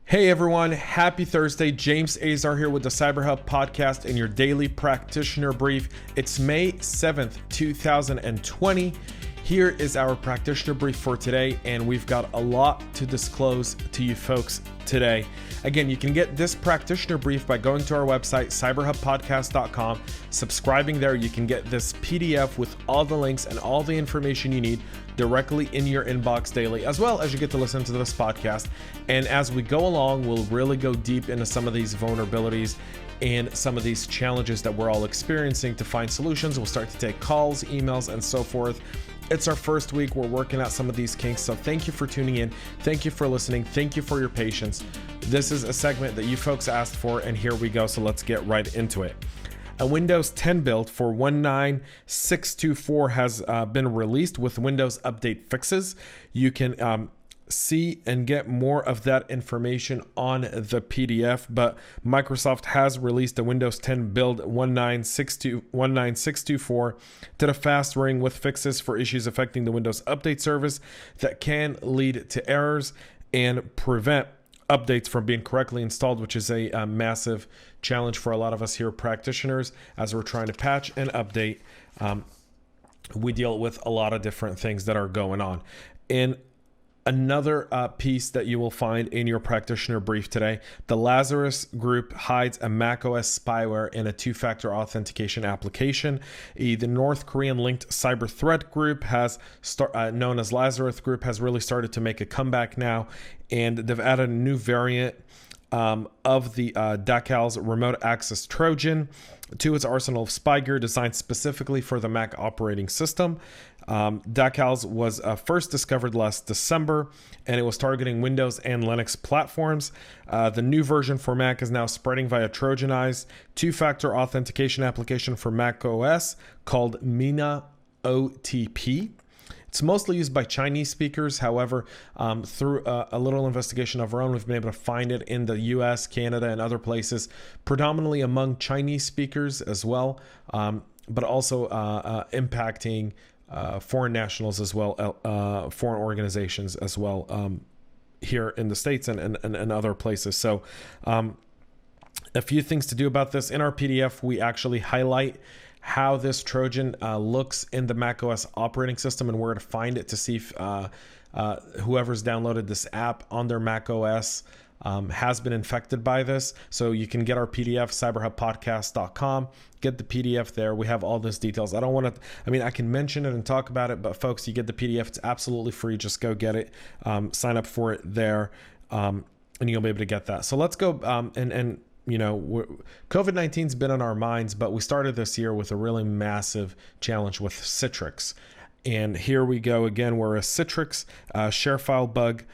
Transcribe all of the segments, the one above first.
Hey everyone, happy Thursday. James Azar here with the CyberHub podcast and your daily practitioner brief. It's May 7th, 2020. Here is our practitioner brief for today, and we've got a lot to disclose to you folks today. Again, you can get this practitioner brief by going to our website, cyberhubpodcast.com, subscribing there. You can get this PDF with all the links and all the information you need directly in your inbox daily, as well as you get to listen to this podcast. And as we go along, we'll really go deep into some of these vulnerabilities and some of these challenges that we're all experiencing to find solutions. We'll start to take calls, emails, and so forth. It's our first week. We're working out some of these kinks. So thank you for tuning in. Thank you for listening. Thank you for your patience. This is a segment that you folks asked for, and here we go. So let's get right into it. A Windows 10 build for 19624 has been released with Windows Update fixes. You can see and get more of that information on the PDF, but Microsoft has released a Windows 10 build 19624 to the fast ring with fixes for issues affecting the Windows Update service that can lead to errors and prevent updates from being correctly installed, which is a massive challenge for a lot of us here practitioners as we're trying to patch and update. We deal with a lot of different things that are going on. And another piece that you will find in your practitioner brief today, the Lazarus Group hides a macOS spyware in a two-factor authentication application. The North Korean linked cyber threat group known as Lazarus Group has really started to make a comeback now, and they've added a new variant of the Dacal's remote access Trojan to its arsenal of spy gear designed specifically for the Mac operating system. Dacal's was first discovered last December, and it was targeting Windows and Linux platforms. The new version for Mac is now spreading via Trojanized two-factor authentication application for macOS called Mina OTP. It's mostly used by Chinese speakers. However, through a little investigation of our own, we've been able to find it in the US, Canada, and other places, predominantly among Chinese speakers as well, but also impacting foreign nationals as well, foreign organizations as well, here in the States and other places. So a few things to do about this. In our PDF, we actually highlight how this Trojan looks in the macOS operating system and where to find it to see if whoever's downloaded this app on their macOS has been infected by this. So you can get our PDF, cyberhubpodcast.com, get the PDF there. We have all those details. I can mention it and talk about it, but folks, you get the PDF. It's absolutely free. Just go get it, sign up for it there, and you'll be able to get that. So let's go and COVID-19's been on our minds, but we started this year with a really massive challenge with Citris. And here we go again, where a Citris ShareFile bug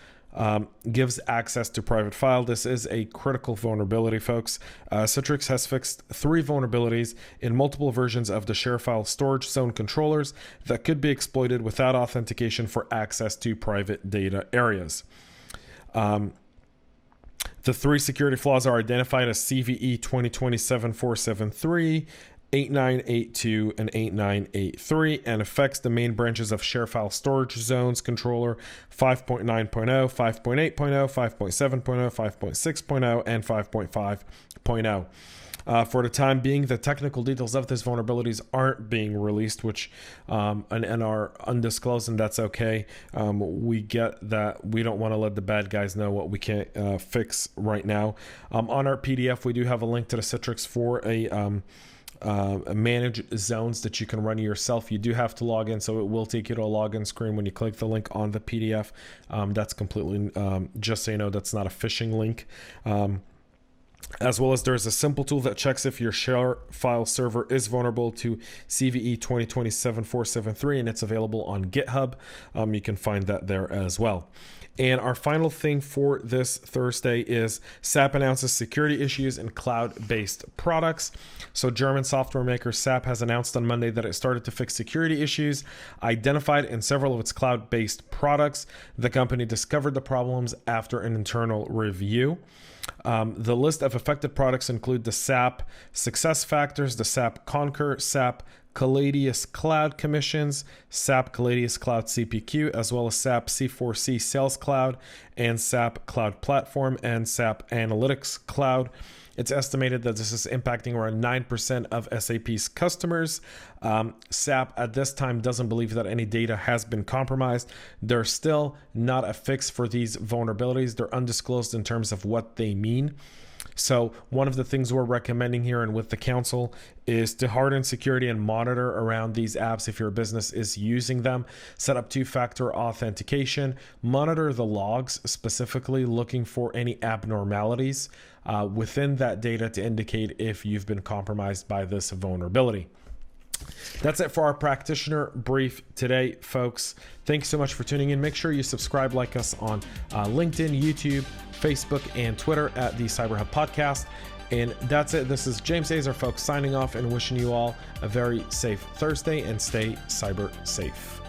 gives access to private file. This is a critical vulnerability, folks. Citris has fixed 3 vulnerabilities in multiple versions of the ShareFile storage zone controllers that could be exploited without authentication for access to private data areas. The 3 security flaws are identified as CVE 2020-7473, 8982, and 8983, and affects the main branches of ShareFile Storage Zones Controller 5.9.0, 5.8.0, 5.7.0, 5.6.0, and 5.5.0. For the time being, the technical details of these vulnerabilities aren't being released, which and are undisclosed, and that's okay. We get that we don't want to let the bad guys know what we can't fix right now. On our PDF, we do have a link to the Citris for a manage zones that you can run yourself. You do have to log in, so it will take you to a login screen when you click the link on the PDF. That's completely, just so you know, that's not a phishing link. As well as there's a simple tool that checks if your ShareFile server is vulnerable to CVE 2020-7473, and it's available on GitHub. You can find that there as well. And our final thing for this Thursday is SAP announces security issues in cloud-based products. So German software maker SAP has announced on Monday that it started to fix security issues identified in several of its cloud-based products. The company discovered the problems after an internal review. The list of affected products include the SAP SuccessFactors, the SAP Concur, SAP Caladius Cloud Commissions, SAP Caladius Cloud CPQ, as well as SAP C4C Sales Cloud and SAP Cloud Platform and SAP Analytics Cloud. It's estimated that this is impacting around 9% of SAP's customers. SAP at this time doesn't believe that any data has been compromised. There's still not a fix for these vulnerabilities. They're undisclosed in terms of what they mean. So one of the things we're recommending here and with the council is to harden security and monitor around these apps if your business is using them. Set up two-factor authentication. Monitor the logs, specifically looking for any abnormalities within that data to indicate if you've been compromised by this vulnerability. That's it for our practitioner brief today, folks. Thanks so much for tuning in. Make sure you subscribe, like us on LinkedIn, YouTube, Facebook, and Twitter at the CyberHub Podcast. And that's it. This is James Azar, folks, signing off and wishing you all a very safe Thursday and stay cyber safe.